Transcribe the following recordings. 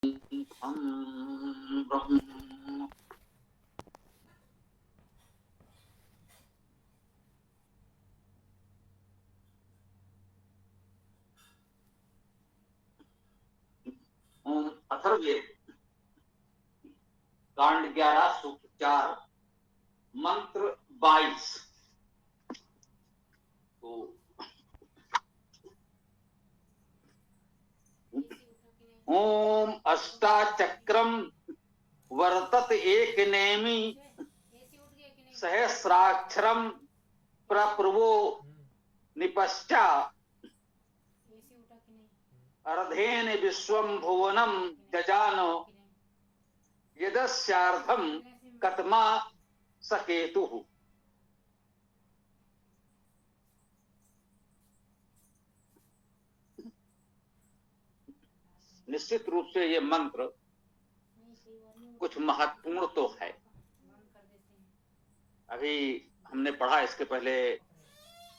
ब्रह्म अथर्ववेद कांड 11 सूक्त 4 मंत्र 22। तो ओम अष्टाचक्रम वर्तत एक नेमी सहस्राक्षरम प्रप्रभो निपश्चा अर्धेन विश्वम भुवनम जजानो यदस्यार्थम कतमा सकेतु। निश्चित रूप से ये मंत्र कुछ महत्वपूर्ण तो है। अभी हमने पढ़ा, इसके पहले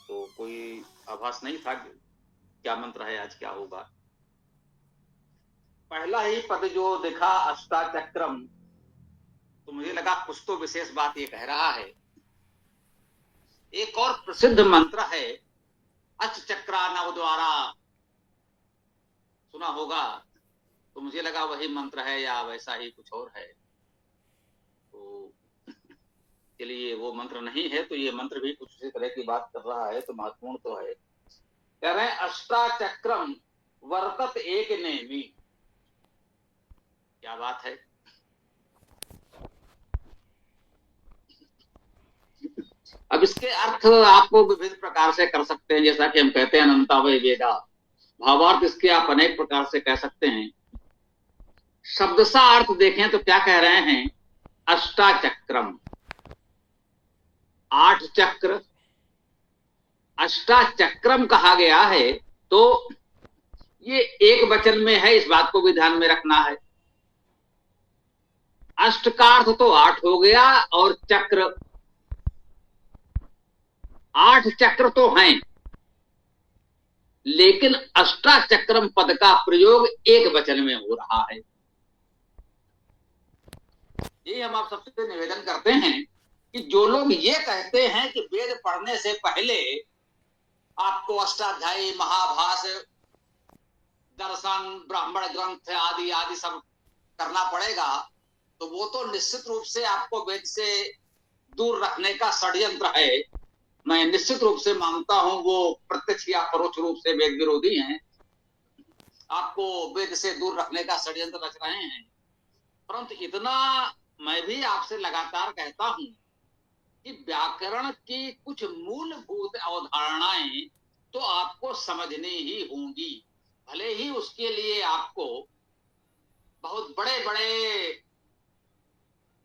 तो कोई आभास नहीं था क्या मंत्र है, आज क्या होगा। पहला ही पद जो दिखा अष्टाचक्रम, तो मुझे लगा कुछ तो विशेष बात ये कह रहा है। एक और प्रसिद्ध मंत्र है अष्टचक्रा नव द्वारा, सुना होगा, तो मुझे लगा वही मंत्र है या वैसा ही कुछ और है। तो चलिए, वो मंत्र नहीं है तो ये मंत्र भी कुछ इसी तरह की बात कर रहा है, तो महत्वपूर्ण तो है। कह रहे हैं अष्टाचक्रम वर्तत एक नेमी। क्या बात है। अब इसके अर्थ आपको विभिन्न प्रकार से कर सकते हैं, जैसा कि हम कहते हैं अनंतावय वेदा। भावार्थ इसके आप अनेक प्रकार से कह सकते हैं। शब्दशः अर्थ देखें तो क्या कह रहे हैं, अष्टाचक्रम, 8 चक्र। अष्टाचक्रम कहा गया है तो ये एक वचन में है, इस बात को भी ध्यान में रखना है। अष्ट का अर्थ तो 8 हो गया, और चक्र 8 चक्र तो हैं, लेकिन अष्टाचक्रम पद का प्रयोग एक वचन में हो रहा है। ये हम आप सबसे निवेदन करते हैं कि जो लोग ये कहते हैं कि वेद पढ़ने से पहले आपको अष्टाध्यायी, महाभाष्य, दर्शन, ब्राह्मण ग्रंथ आदि आदि सब करना पड़ेगा, तो वो तो निश्चित रूप से आपको वेद से दूर रखने का षड्यंत्र है। मैं निश्चित रूप से मानता हूं वो प्रत्यक्ष या परोक्ष रूप से वेद विरोधी हैं, आपको वेद से दूर रखने का षड्यंत्र रच रहे हैं। परंतु इतना मैं भी आपसे लगातार कहता हूं कि व्याकरण की कुछ मूलभूत अवधारणाएं तो आपको समझनी ही होंगी। भले ही उसके लिए आपको बहुत बड़े बड़े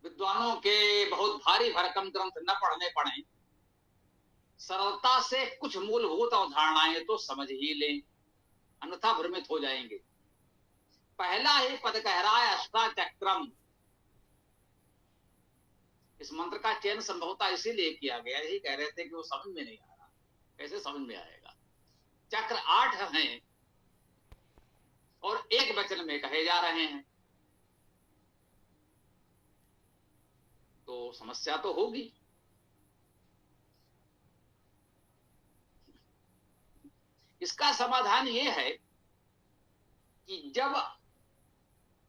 विद्वानों के बहुत भारी भरकम ग्रंथ न पढ़ने पड़े, सरलता से कुछ मूलभूत अवधारणाएं तो समझ ही लें, अन्यथा भ्रमित हो जाएंगे। पहला ही पद कह रहा है अष्टाचक्रम। इस मंत्र का चयन संभवतः इसीलिए किया गया, यही कह रहे थे कि वो समझ में नहीं आ रहा, कैसे समझ में आएगा। चक्र 8 हैं और एक वचन में कहे जा रहे हैं, तो समस्या तो होगी। इसका समाधान ये है कि जब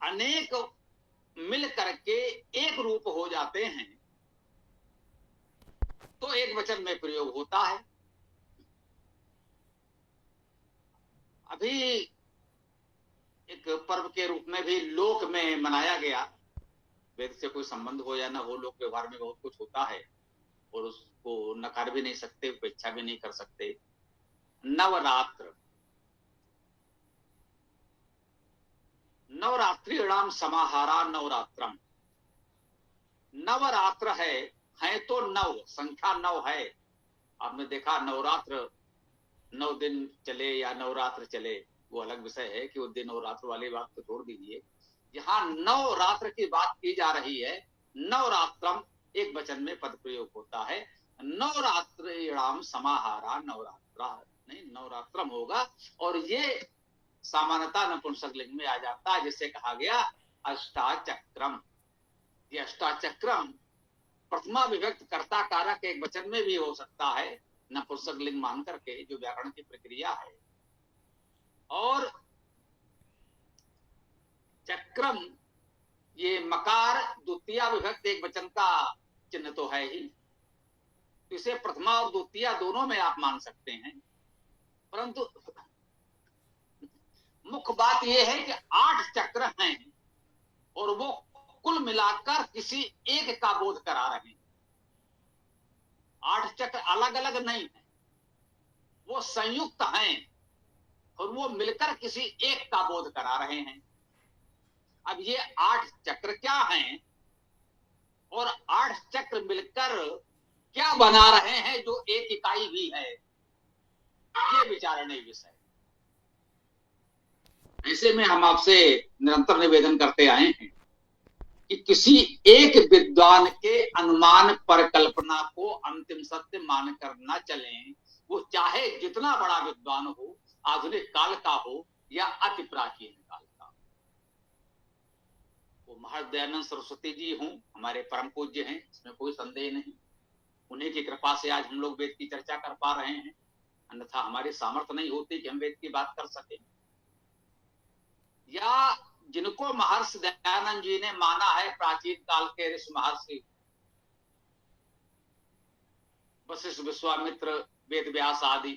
अनेक मिल करके एक रूप हो जाते हैं तो एक वचन में प्रयोग होता है। अभी एक पर्व के रूप में भी लोक में मनाया गया, वेद से कोई संबंध हो या ना हो, लोक व्यवहार में बहुत कुछ होता है और उसको नकार भी नहीं सकते, उपेक्षा भी नहीं कर सकते। नवरात्र, नवरात्रिणाम समाहारा नवरात्रम। नवरात्र है तो 9, संख्या 9 है। आपने देखा नवरात्र 9 दिन चले या नवरात्र चले, वो अलग विषय है कि वो दिन और रात्र वाली बात तो छोड़ दीजिए। यहाँ नवरात्र की बात की जा रही है। नवरात्रम एक वचन में पद प्रयोग होता है। नवरात्रिणाम समाहारा, नवरात्रा नहीं नवरात्रम होगा। और ये सामान्यता नपुंसक लिंग में आ जाता है, जिससे कहा गया अष्टाचक्रम। ये अष्टाचक्रम प्रथमा विभक्त कर्ता कारक एक वचन में भी हो सकता है, नपुंसक लिंग मान करके, जो व्याकरण की प्रक्रिया है। और चक्रम, ये मकार द्वितीय विभक्त एक वचन का चिन्ह तो है ही, तो इसे प्रथमा और द्वितीय दोनों में आप मान सकते हैं। परंतु मुख्य बात यह है कि 8 चक्र हैं और वो कुल मिलाकर किसी एक का बोध करा रहे हैं। 8 चक्र अलग अलग नहीं है, वो संयुक्त हैं और वो मिलकर किसी एक का बोध करा रहे हैं। अब ये 8 चक्र क्या हैं और 8 चक्र मिलकर क्या बना रहे हैं जो एक इकाई भी है, ये विचारणीय विषय। ऐसे में हम आपसे निरंतर निवेदन करते आए हैं कि किसी एक विद्वान के अनुमान पर कल्पना को अंतिम सत्य मानकर न चलें। वो चाहे जितना बड़ा विद्वान हो, आधुनिक काल का हो या अति प्राचीन काल का। वो महर्षि दयानंद सरस्वती जी हों, हमारे परम पूज्य हैं, इसमें कोई संदेह नहीं। उन्हीं की कृपा से आज हम लोग वेद की चर्चा कर पा रहे हैं, अन्यथा हमारी सामर्थ्य नहीं होती कि हम वेद की बात कर सके। या जिनको महर्षि दयानंद जी ने माना है प्राचीन काल के ऋषि महर्षि वशिष्ठ, विश्वामित्र, वेद व्यास आदि,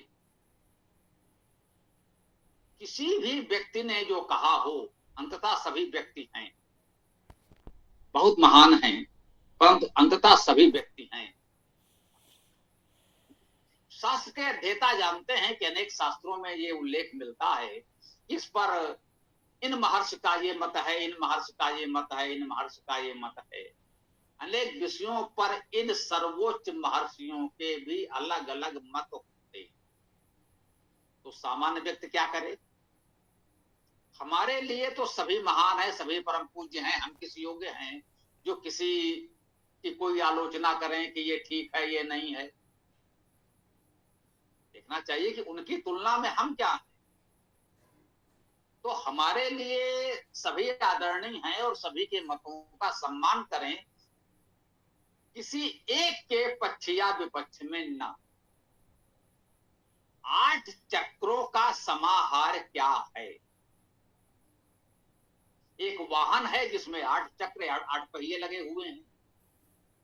किसी भी व्यक्ति ने जो कहा हो, अंततः सभी व्यक्ति हैं, बहुत महान हैं, परंतु अंततः सभी व्यक्ति हैं। शास्त्र के अध्येता जानते हैं कि अनेक शास्त्रों में ये उल्लेख मिलता है, इस पर इन महर्षि का ये मत है, इन महर्षि का ये मत है, इन महर्षि का ये मत है। अनेक विषयों पर इन सर्वोच्च महर्षियों के भी अलग अलग मत होते। तो सामान्य व्यक्ति क्या करे? हमारे लिए तो सभी महान है, सभी परम पूज्य हैं। हम किस योग्य हैं जो किसी की कोई आलोचना करें कि ये ठीक है, ये नहीं है? देखना चाहिए कि उनकी तुलना में हम क्या हैं। तो हमारे लिए सभी आदरणीय हैं और सभी के मतों का सम्मान करें, किसी एक के पक्ष या विपक्ष में न। 8 चक्रों का समाहार क्या है? एक वाहन है जिसमें 8 चक्र, 8 पहिए लगे हुए हैं,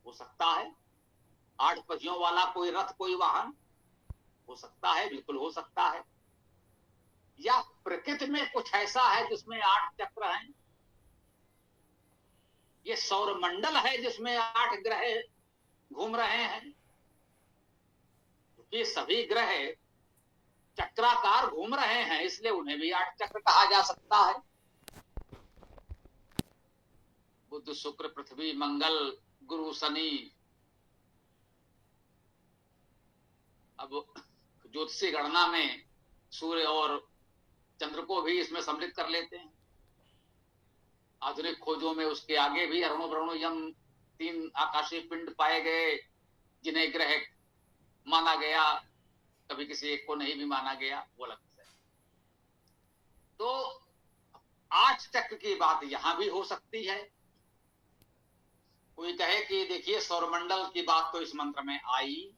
हो सकता है। 8 पहियों वाला कोई रथ, कोई वाहन हो सकता है, बिल्कुल हो सकता है। या प्रकृति में कुछ ऐसा है जिसमें 8 चक्र हैं। ये सौर मंडल है जिसमें 8 ग्रह घूम रहे हैं। ये सभी ग्रह चक्राकार घूम रहे हैं, इसलिए उन्हें भी 8 चक्र कहा जा सकता है। बुध, शुक्र, पृथ्वी, मंगल, गुरु, शनि। अब ज्योतिषी गणना में सूर्य और चंद्र को भी इसमें सम्मिलित कर लेते हैं। आधुनिक खोजों में उसके आगे भी अरुणो वरुणो यम 3 आकाशीय पिंड पाए गए, जिन्हें ग्रह माना गया, कभी किसी एक को नहीं भी माना गया, वो अलग है। तो 8 चक्र की बात यहां भी हो सकती है। कोई कहे कि देखिए सौरमंडल की बात तो इस मंत्र में आई,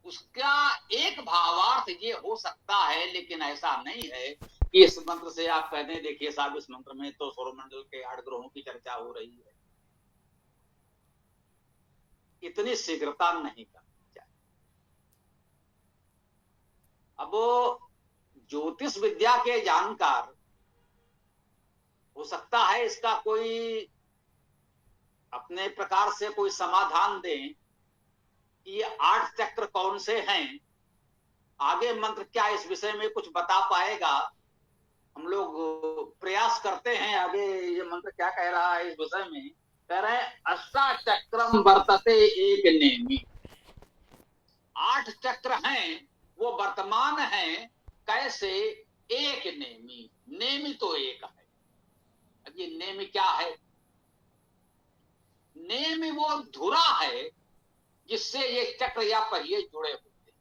उसका एक भावार्थ ये हो सकता है, लेकिन ऐसा नहीं है कि इस मंत्र से आप कहते हैं देखिए साहब इस मंत्र में तो सौरमंडल के 8 ग्रहों की चर्चा हो रही है। इतनी शीघ्रता नहीं करनी चाहिए। अब ज्योतिष विद्या के जानकार हो सकता है इसका कोई अपने प्रकार से कोई समाधान दें कि ये 8 चक्र कौन से हैं, आगे मंत्र क्या इस विषय में कुछ बता पाएगा। हम लोग प्रयास करते हैं आगे ये मंत्र क्या कह रहा है इस विषय में। कह रहे हैं अष्टाचक्रम वर्तते एक नेमि। 8 चक्र हैं, वो वर्तमान हैं, कैसे? एक नेमि। नेमि तो एक है। अब ये नेमि क्या है? नेमि वो धुरा है जिससे ये चक्र या पहिए जुड़े होते हैं।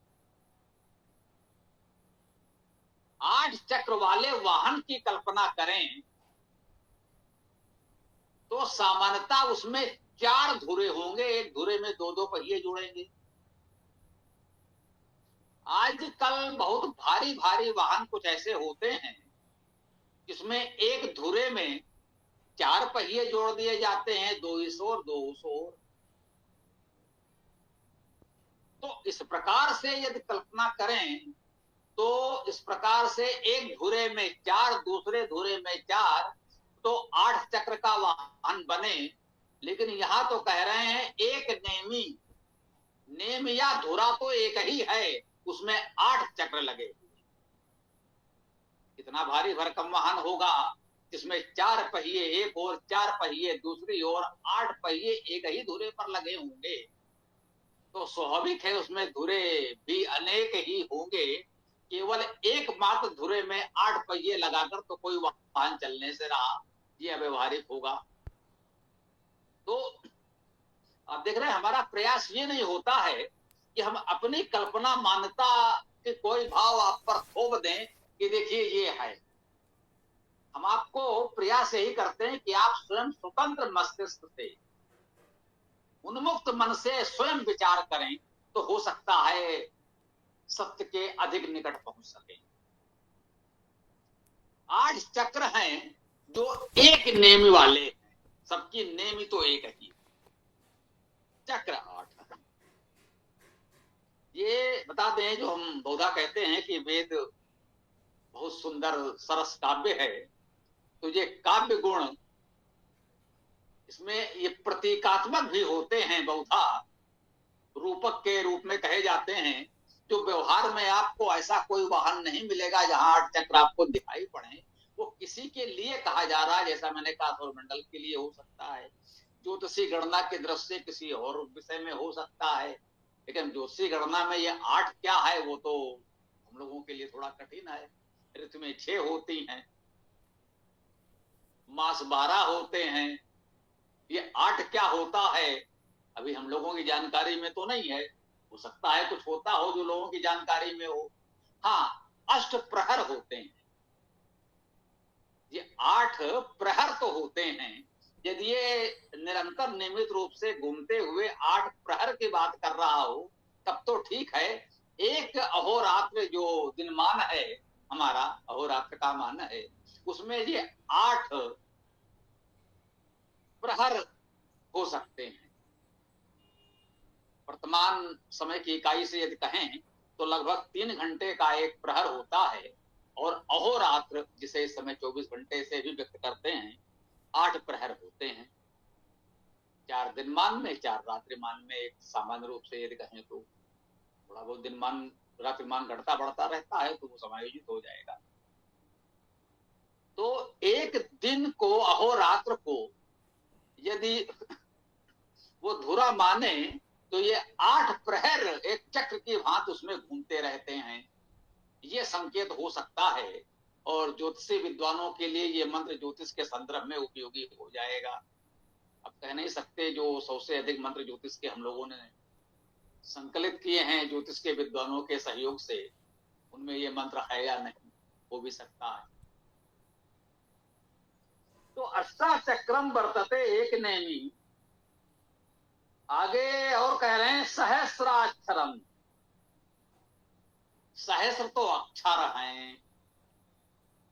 8 चक्र वाले वाहन की कल्पना करें तो सामान्यतः उसमें 4 धुरे होंगे, एक धुरे में 2-2 पहिए जुड़ेंगे। आजकल बहुत भारी भारी वाहन कुछ ऐसे होते हैं जिसमें एक धुरे में 4 पहिए जोड़ दिए जाते हैं, 2 इस ओर 2 उस ओर। तो इस प्रकार से यदि कल्पना करें तो इस प्रकार से एक धुरे में 4, दूसरे धुरे में 4, तो 8 चक्र का वाहन बने। लेकिन यहां तो कह रहे हैं एक नेम या धुरा तो एक ही है, उसमें 8 चक्र लगे। कितना भारी भरकम वाहन होगा जिसमें 4 पहिए एक और 4 पहिए दूसरी ओर, 8 पहिए एक ही धुरे पर लगे होंगे। तो स्वाभाविक है उसमें धुरे भी अनेक ही होंगे। केवल एकमात्र धुरे में 8 पहिए लगाकर तो कोई वाहन चलने से रहा, ये अव्यवहारिक होगा। तो आप देख रहे हैं हमारा प्रयास ये नहीं होता है कि हम अपनी कल्पना मान्यता के कोई भाव आप पर थोप दें कि देखिए ये है। हम आपको प्रयास यही करते हैं कि आप स्वयं स्वतंत्र मस्तिष्क से, उन्मुक्त मन से स्वयं विचार करें तो हो सकता है सत्य के अधिक निकट पहुंच सके। 8 चक्र हैं जो एक नेमी वाले, सबकी नेमी तो एक ही, चक्र 8। ये बता दें, जो हम बौद्धा कहते हैं कि वेद बहुत सुंदर सरस काव्य है, तो ये काव्य गुण, इसमें ये प्रतीकात्मक भी होते हैं, बौद्धा रूपक के रूप में कहे जाते हैं। जो व्यवहार में आपको ऐसा कोई वाहन नहीं मिलेगा जहां 8 चक्र आपको दिखाई पड़े, वो किसी के लिए कहा जा रहा है। जैसा मैंने कहा सौरमंडल के लिए हो सकता है, ज्योतिषी गणना के दृष्टि से किसी और विषय में हो सकता है, लेकिन ज्योतिषी गणना में ये 8 क्या है वो तो हम लोगों के लिए थोड़ा कठिन है। ऋतु में 6 होती हैं, मास 12 होते हैं, ये 8 क्या होता है अभी हम लोगों की जानकारी में तो नहीं है। हो सकता है कुछ होता हो जो लोगों की जानकारी में हो। हाँ, 8 प्रहर होते हैं, ये 8 प्रहर तो होते हैं। यदि ये निरंतर नियमित रूप से घूमते हुए 8 प्रहर की बात कर रहा हो तब तो ठीक है। एक अहोरात्र जो दिनमान है हमारा, अहोरात्र का मान है, उसमें ये 8 प्रहर हो सकते हैं। वर्तमान समय की इकाई से यदि कहें तो लगभग 3 घंटे का एक प्रहर होता है, और अहोरात्र जिसे इस समय 24 घंटे से भी व्यक्त करते हैं, 8 प्रहर होते हैं। 4 दिनमान में, 4 रात्रिमान में। एक सामान्य रूप से यदि कहें तो थोड़ा बहुत दिनमान रात्रिमान घटता बढ़ता रहता है, तो वो समायोजित हो जाएगा। तो एक दिन को, अहोरात्र को यदि वो धुरा माने तो ये 8 प्रहर एक चक्र की भांति उसमें घूमते रहते हैं, ये संकेत हो सकता है। और ज्योतिषी विद्वानों के लिए ये मंत्र ज्योतिष के संदर्भ में उपयोगी हो जाएगा। अब कह नहीं सकते जो 100 से अधिक मंत्र ज्योतिष के हम लोगों ने संकलित किए हैं ज्योतिष के विद्वानों के सहयोग से, उनमें ये मंत्र है या नहीं, हो भी सकता है। तो अष्टाचक्रम वर्तते एक नेमी, आगे और कह रहे हैं सहस्राक्षरम। सहस्र तो अक्षर हैं।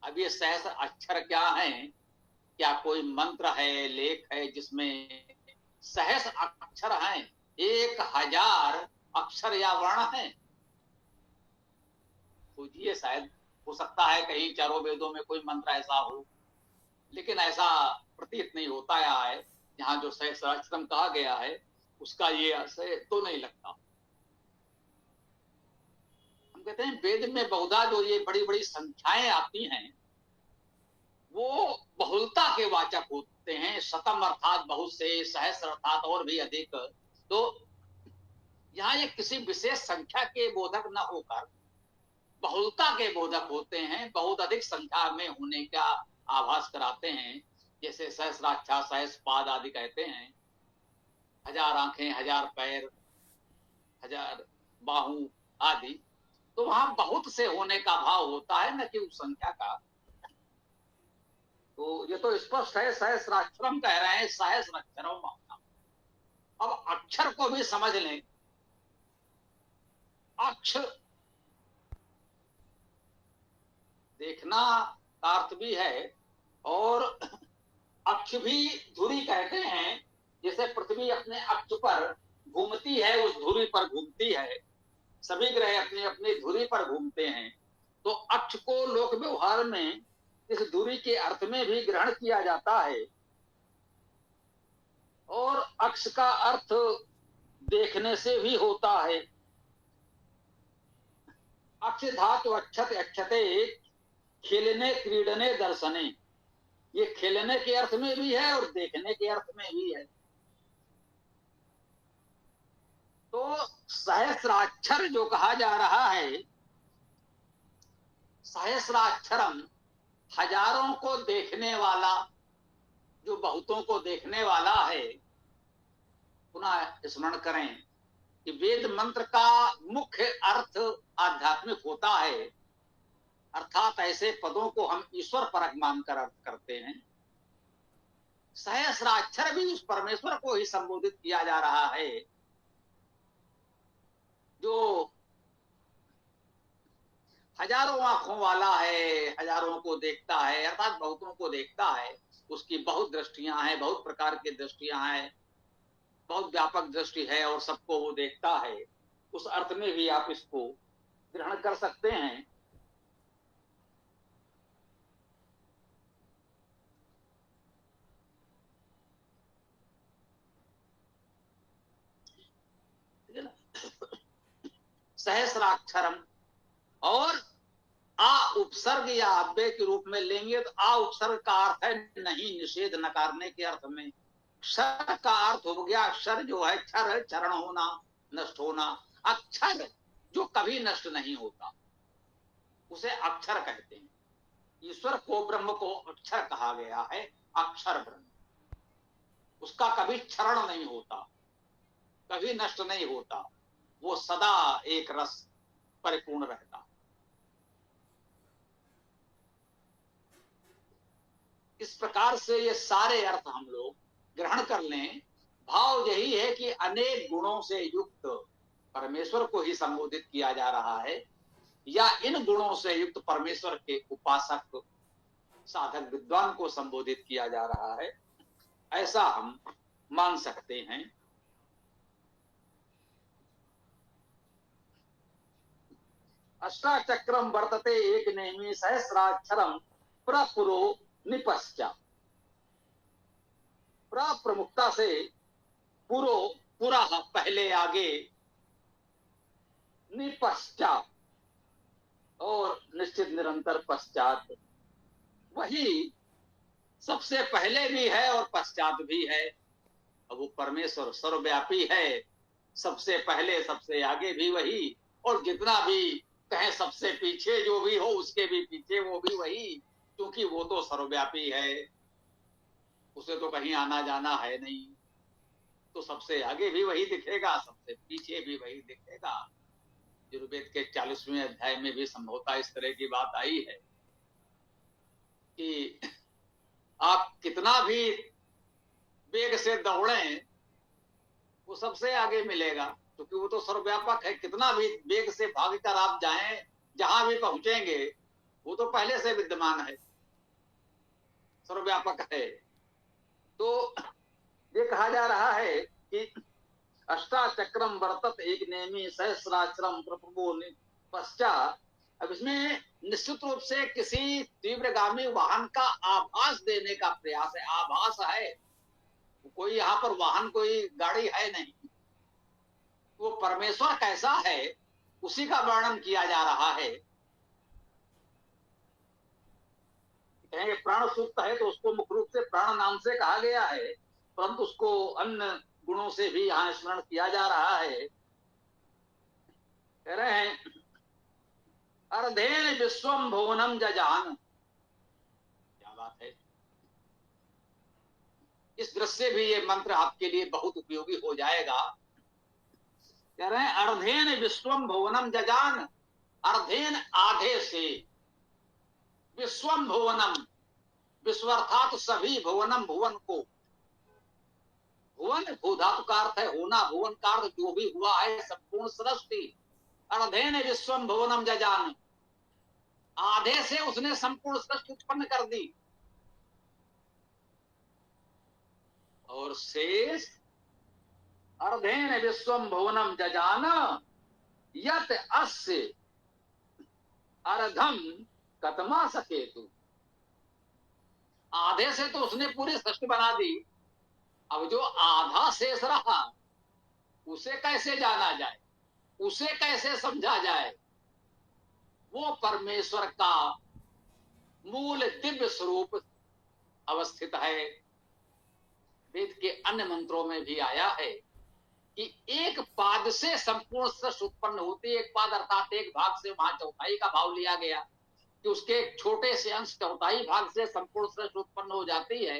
अब ये सहस्र अक्षर क्या है? क्या कोई मंत्र है, लेख है जिसमें सहस्र अक्षर हैं, 1000 अक्षर या वर्ण है? सोचिए, शायद हो सकता है कहीं चारों वेदों में कोई मंत्र ऐसा हो, लेकिन ऐसा प्रतीत नहीं होता है। यहाँ जो सहस्राक्षरम कहा गया है उसका ये आशय तो नहीं लगता। हम कहते हैं वेद में बहुधा जो ये बड़ी बड़ी संख्याएं आती हैं वो बहुलता के वाचक होते हैं। शतम अर्थात बहुत से, सहस्र अर्थात और भी अधिक। तो यहाँ ये किसी विशेष संख्या के बोधक न होकर बहुलता के बोधक होते हैं, बहुत अधिक संख्या में होने का आभास कराते हैं। जैसे सहस्राक्षा, सहस्रपाद आदि कहते हैं, 1000 आंखें, 1000 पैर, 1000 बाहु आदि। तो वहां बहुत से होने का भाव होता है, न कि उस संख्या का। तो ये तो स्पष्ट है, सहस्राक्षरम कह रहे हैं, सहस्राक्षरम। अब अक्षर को भी समझ लें। अक्षर देखना का अर्थ भी है, और अक्ष भी धुरी कहते हैं। जैसे पृथ्वी अपने अक्ष पर घूमती है, उस धुरी पर घूमती है, सभी ग्रह अपनी अपनी धुरी पर घूमते हैं। तो अक्ष को लोक व्यवहार में इस धुरी के अर्थ में भी ग्रहण किया जाता है। और अक्ष का अर्थ देखने से भी होता है। अक्ष धातु अक्षत अक्षते, खेलने क्रीडने दर्शने, ये खेलने के अर्थ में भी है और देखने के अर्थ में भी है। तो सहस्राक्षर जो कहा जा रहा है, सहस्राक्षरम हजारों को देखने वाला, जो बहुतों को देखने वाला है। पुनः स्मरण करें कि वेद मंत्र का मुख्य अर्थ आध्यात्मिक होता है, अर्थात ऐसे पदों को हम ईश्वर परक मानकर अर्थ करते हैं। सहस्राक्षर भी उस परमेश्वर को ही संबोधित किया जा रहा है, जो हजारों आंखों वाला है, हजारों को देखता है, अर्थात बहुतों को देखता है। उसकी बहुत दृष्टियां हैं, बहुत प्रकार की दृष्टियां हैं, बहुत व्यापक दृष्टि है और सबको वो देखता है। उस अर्थ में भी आप इसको ग्रहण कर सकते हैं। सहस्राक्षरम, और आ उपसर्ग या अव्यय के रूप में लेंगे तो आ उपसर्ग का अर्थ है नहीं, निषेध, नकारने के अर्थ में। क्षर का अर्थ हो गया, क्षर जो है क्षर, चरण होना, नष्ट होना। अक्षर जो कभी नष्ट नहीं होता, उसे अक्षर कहते हैं। ईश्वर को, ब्रह्म को अक्षर कहा गया है, अक्षर ब्रह्म। उसका कभी क्षरण नहीं होता, कभी नष्ट नहीं होता, वो सदा एक रस परिपूर्ण रहता। इस प्रकार से ये सारे अर्थ हम लोग ग्रहण कर लें। भाव यही है कि अनेक गुणों से युक्त परमेश्वर को ही संबोधित किया जा रहा है, या इन गुणों से युक्त परमेश्वर के उपासक साधक विद्वान को संबोधित किया जा रहा है, ऐसा हम मान सकते हैं। अष्टाचक्रम वर्तते एक नेमी सहस्राक्षरम प्रपुरो निपश्चा। प्रमुखता से पुरो, पुरा पहले आगे, निपश्चात और निश्चित निरंतर पश्चात। वही सबसे पहले भी है और पश्चात भी है। अब वो परमेश्वर सर्वव्यापी है, सबसे पहले सबसे आगे भी वही, और जितना भी कहें सबसे पीछे जो भी हो उसके भी पीछे वो भी वही, क्योंकि वो तो सर्वव्यापी है, उसे तो कहीं आना जाना है नहीं। तो सबसे आगे भी वही दिखेगा, सबसे पीछे भी वही दिखेगा। यजुर्वेद के 40वें अध्याय में भी संभवतः इस तरह की बात आई है कि आप कितना भी वेग से दौड़ें, वो सबसे आगे मिलेगा, क्योंकि वो तो सर्वव्यापक है। कितना भी वेग से भागकर आप जाएं, जहां भी पहुंचेंगे वो तो पहले से विद्यमान है, सर्वव्यापक है। तो ये कहा जा रहा है कि अष्टाचक्रम वर्तत एक नेमी सहस्राचरम प्रभु पश्चात। अब इसमें निश्चित रूप से किसी तीव्रगामी वाहन का आभास देने का प्रयास है। आभास है, कोई यहाँ पर वाहन, कोई गाड़ी है नहीं। वो परमेश्वर कैसा है उसी का वर्णन किया जा रहा है। कहेंगे प्राण सूक्त है तो उसको मुख्य रूप से प्राण नाम से कहा गया है, परंतु उसको अन्य गुणों से भी यहाँ स्मरण किया जा रहा है। कह रहे हैं अर्धेन विश्वम भुवनम जजान। क्या बात है। इस दृश्य से भी ये मंत्र आपके लिए बहुत उपयोगी हो जाएगा। कह रहे हैं अर्धेन विश्वम भुवनम जजान, अर्धेन आधे से विश्वम भुवनम, विश्व अर्थात सभी, भुवनम भुवन को, भुवन भूधातु का अर्थ है होना, भुवन का अर्थ जो भी हुआ है संपूर्ण सृष्टि। अर्धेन विश्वम भुवनम जजान, आधे से उसने संपूर्ण सृष्टि उत्पन्न कर दी। और शेष अर्धेन विश्वम भुवनम जजान यत अस्य अर्धम कतमा सकेतु, आधे से तो उसने पूरी सृष्टि बना दी, अब जो आधा शेष रहा उसे कैसे जाना जाए, उसे कैसे समझा जाए? वो परमेश्वर का मूल दिव्य स्वरूप अवस्थित है। वेद के अन्य मंत्रों में भी आया है कि एक पाद से संपूर्ण सृष्टि उत्पन्न होती है। एक पाद अर्थात एक भाग से, वहां चौथाई का भाव लिया गया कि उसके एक छोटे से अंश चौथाई भाग से संपूर्ण सृष्टि उत्पन्न हो जाती है।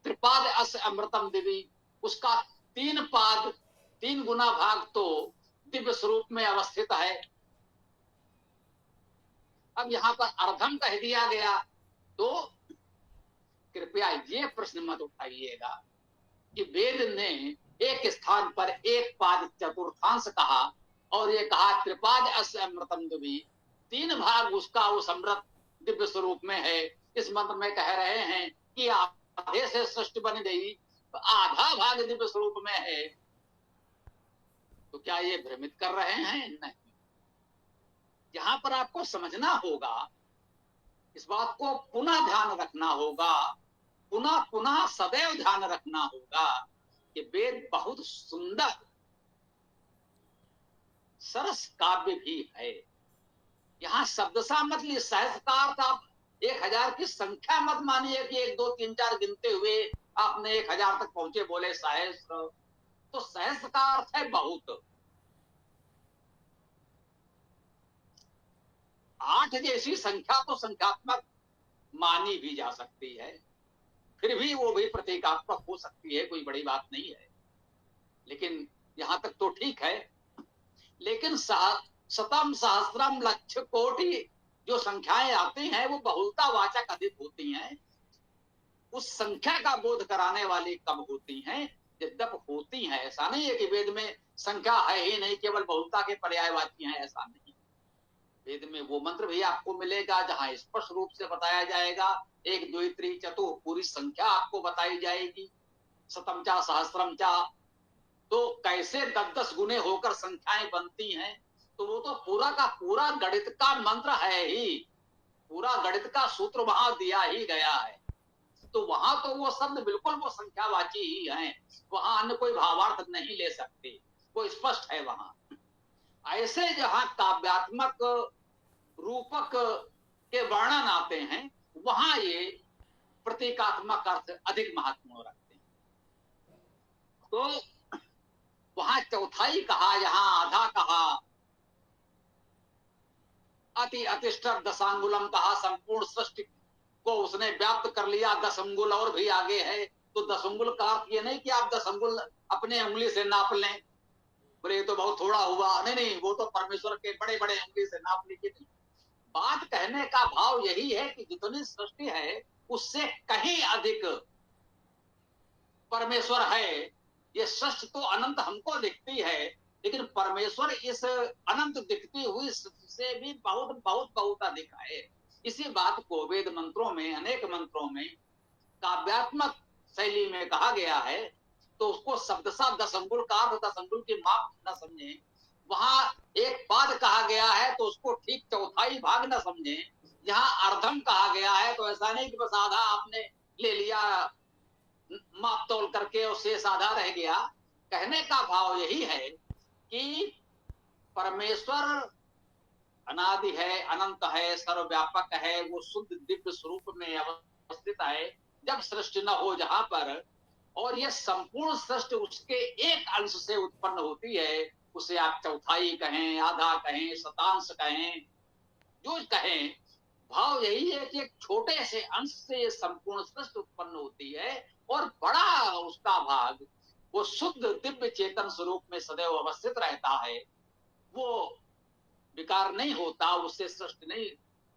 त्रिपाद अस अमृतम दिवी, उसका 3 पाद 3 गुना भाग तो दिव्य स्वरूप में अवस्थित है। अब यहां पर अर्धम कह दिया गया तो कृपया ये प्रश्न मत उठाइएगा कि वेद ने एक स्थान पर एक पाद चतुर्थांश कहा और ये कहा त्रिपाद अस अमृतम दिवी, 3 भाग उसका उस अमृत दिव्य स्वरूप में है। इस मंत्र में कह रहे हैं कि आधे से सृष्टि बन गई, तो आधा भाग दिव्य स्वरूप में है। तो क्या ये भ्रमित कर रहे हैं? नहीं। यहां पर आपको समझना होगा, इस बात को पुनः ध्यान रखना होगा, पुनः पुनः सदैव ध्यान रखना होगा कि वेद बहुत सुंदर सरस काव्य भी है। यहां शब्दशः मत ली, सहज का अर्थ आप 1000 की संख्या मत मानिए कि 1 2 3 4 गिनते हुए आपने 1000 तक पहुंचे बोले सहस्र। तो सहस का अर्थ है बहुत। 8 जैसी संख्या तो संख्यात्मक मानी भी जा सकती है, फिर भी वो भी प्रतीकात्मक हो सकती है, कोई बड़ी बात नहीं है। लेकिन यहां तक तो ठीक है। लेकिन शतम सहस्त्रम लक्ष कोटि जो संख्याएं आती हैं वो बहुलता वाचक अधिक होती हैं। उस संख्या का बोध कराने वाली कब होती हैं? जब होती हैं। ऐसा नहीं है कि वेद में संख्या है ही नहीं, केवल बहुलता के पर्यायवाची हैं, ऐसा नहीं। वेद में वो मंत्र भी आपको मिलेगा जहां स्पष्ट रूप से बताया जाएगा 1 2 3 4 पूरी संख्या आपको बताई जाएगी। शतम चा सहस्त्रम चा, तो कैसे 10-10 गुने होकर संख्याएं बनती हैं, तो वो तो पूरा का पूरा गणित का मंत्र है ही, पूरा गणित का सूत्र वहां दिया ही गया है। तो वहां तो वो शब्द बिल्कुल वो संख्यावाची ही हैं, वहां अन्य कोई भावार्थ नहीं ले सकते, वो स्पष्ट है वहां। ऐसे जहां काव्यात्मक रूपक के वर्णन आते हैं वहां ये प्रतीकात्मक अर्थ अधिक महत्व रखते हैं। तो वहां चौथाई कहा, यहां आधा कहा, अति अतिष्ठर दशांगुलम कहा, संपूर्ण सृष्टि को उसने व्याप्त कर लिया। 10 अंगुल और भी आगे है, तो 10 अंगुल का अर्थ ये नहीं कि आप 10 अंगुल अपने उंगली से नाप लें, बोले तो बहुत थोड़ा हुआ, नहीं नहीं, वो तो परमेश्वर के बड़े बड़े उंगली से नाप लीजिए। बात कहने का भाव यही है कि जितनी सृष्टि है उससे कहीं अधिक परमेश्वर है। ये सृष्टि तो अनंत हमको दिखती है, लेकिन परमेश्वर इस अनंत दिखती हुई सृष्टि से भी बहुत बहुत बहुत अधिक है। इसी बात को वेद मंत्रों में, अनेक मंत्रों में काव्यात्मक शैली में कहा गया है। तो उसको शब्दशः 10 अंगुल का अर्थ 10 अंगुल की माप न समझे। वहां एक पाद कहा गया है तो उसको ठीक चौथाई भाग न समझे। यहाँ अर्धम कहा गया है तो ऐसा नहीं कि बस आधा आपने ले लिया माप तोल करके और शेष आधा रह गया। कहने का भाव यही है कि परमेश्वर अनादि है, अनंत है, सर्वव्यापक है, वो शुद्ध दिव्य स्वरूप में अवस्थित है। जब सृष्टि न हो जहां पर, और ये संपूर्ण सृष्टि उसके एक अंश से उत्पन्न होती है, उसे आप चौथाई कहें, आधा कहें, शतांश कहें, जो कहें, भाव यही है कि एक छोटे से अंश से ये संपूर्ण सृष्टि उत्पन्न होती है और बड़ा उसका भाग वो शुद्ध दिव्य चेतन स्वरूप में सदैव अवस्थित रहता है। वो विकार नहीं होता, उससे सृष्टि नहीं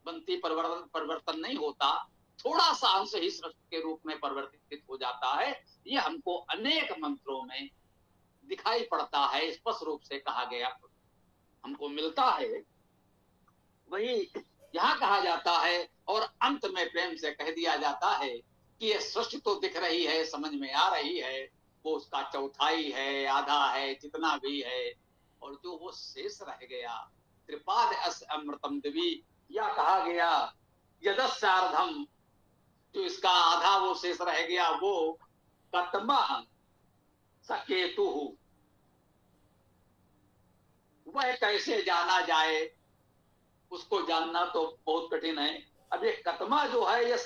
बनती, परिवर्तन नहीं होता, थोड़ा सा अंश ही सृष्टि के रूप में परिवर्तित हो जाता है। ये हमको अनेक मंत्रों में दिखाई पड़ता है, स्पष्ट रूप से कहा गया हमको मिलता है। वही यहाँ कहा जाता है और अंत में प्रेम से कह दिया जाता है कि ये सृष्टि तो दिख रही है, समझ में आ रही है, वो उसका चौथाई है, आधा है, जितना भी है, और जो वो शेष रह गया, त्रिपाद अस अमृतम दिवी, या कहा गया यदस्यार्धम, जो इसका आधा वो शेष रह गया, वो कतमा सकेतु, वह कैसे जाना जाए, उसको जानना तो बहुत कठिन है। अब ये कतमा जो है, ये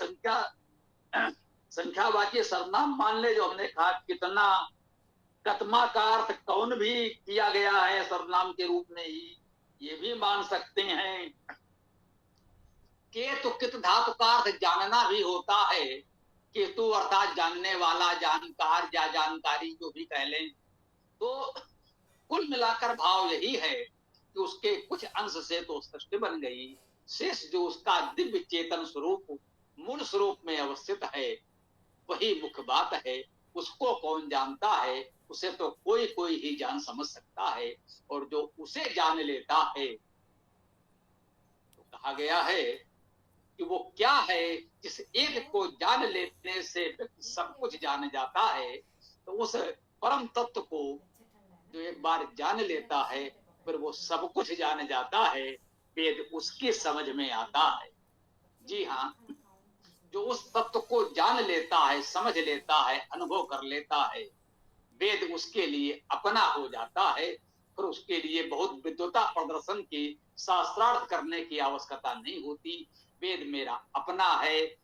संख्यावाची सर्वनाम मान ले, जो हमने कहा कितना, कतमा का अर्थ कौन भी किया गया है सर्वनाम के रूप में ही, ये भी मान सकते हैं। केतु कित धातु का अर्थ जानना भी होता है, केतु अर्थात जानने वाला, जानकार या जानकारी जो भी कह लें। तो कुल मिलाकर भाव यही है कि उसके कुछ अंश से तो सृष्टि बन गई, शेष जो उसका दिव्य चेतन स्वरूप मूल स्वरूप में अवस्थित है, वही मुख्य बात है। उसको कौन जानता है, उसे तो कोई कोई ही जान समझ सकता है, और जो उसे जान लेता है, तो कहा गया है कि वो क्या है, जिस एक को जान लेने से व्यक्ति सब कुछ जान जाता है। तो उस परम तत्व को जो एक बार जान लेता है, फिर वो सब कुछ जान जाता है, वेद उसकी समझ में आता है। जी हाँ, जो उस तत्व को जान लेता है, समझ लेता है, अनुभव कर लेता है, वेद उसके लिए अपना हो जाता है। फिर उसके लिए बहुत विद्वता प्रदर्शन की, शास्त्रार्थ करने की आवश्यकता नहीं होती। वेद मेरा अपना है,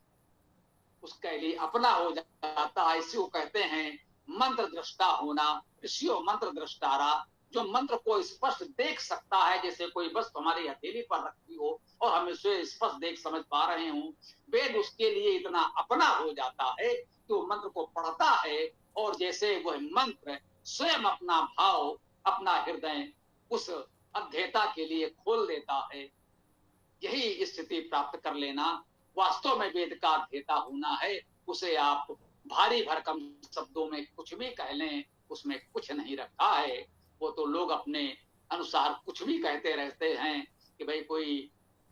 उसके लिए अपना हो जाता है। इसी को कहते हैं मंत्र दृष्टा होना, ऋषियों मंत्र दृष्टारा, जो मंत्र को स्पष्ट देख सकता है, जैसे कोई वस्तु हमारी हथेली पर रखी हो और हम इसे स्पष्ट देख समझ पा रहे हो, वेद उसके लिए इतना अपना हो जाता है कि वो मंत्र को पढ़ता है, और जैसे वह मंत्र स्वयं अपना भाव, अपना हृदय उस अध्येता के लिए खोल देता है। यही स्थिति प्राप्त कर लेना वास्तव में वेद का अध्येता होना है। उसे आप भारी भरकम शब्दों में कुछ भी कह लें, उसमें कुछ नहीं रखा है। वो तो लोग अपने अनुसार कुछ भी कहते रहते हैं कि भाई कोई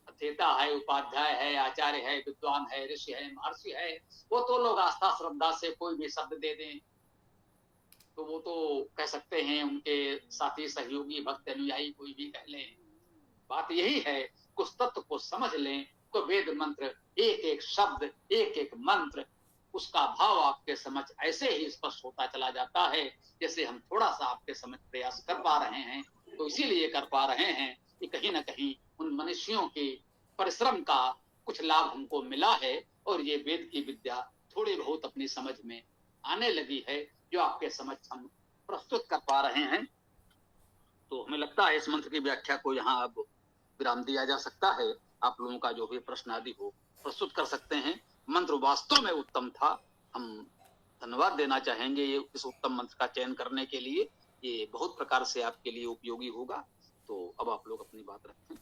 अध्येता है, उपाध्याय है, आचार्य है, विद्वान है, ऋषि है, महर्षि है। वो तो लोग आस्था श्रद्धा से कोई भी शब्द दे दें तो वो तो कह सकते हैं, उनके साथी सहयोगी भक्त अनुयायी कोई भी कह लें। बात यही है, उस तत्व को समझ लें तो वेद मंत्र एक एक शब्द, एक एक मंत्र, उसका भाव आपके समझ ऐसे ही स्पष्ट होता चला जाता है, जैसे हम थोड़ा सा आपके समझ प्रयास कर पा रहे हैं। तो इसीलिए कर पा रहे हैं कि कहीं ना कहीं उन मनुष्यों के परिश्रम का कुछ लाभ हमको मिला है, और ये वेद की विद्या थोड़ी बहुत अपनी समझ में आने लगी है, जो आपके समझ हम प्रस्तुत कर पा रहे हैं। तो हमें लगता है इस मंत्र की व्याख्या को यहाँ अब विराम दिया जा सकता है। आप लोगों का जो भी प्रश्न आदि हो प्रस्तुत कर सकते हैं। मंत्र वास्तव में उत्तम था, हम धन्यवाद देना चाहेंगे ये इस उत्तम मंत्र का चयन करने के लिए। ये बहुत प्रकार से आपके लिए उपयोगी होगा। तो अब आप लोग अपनी बात रखें।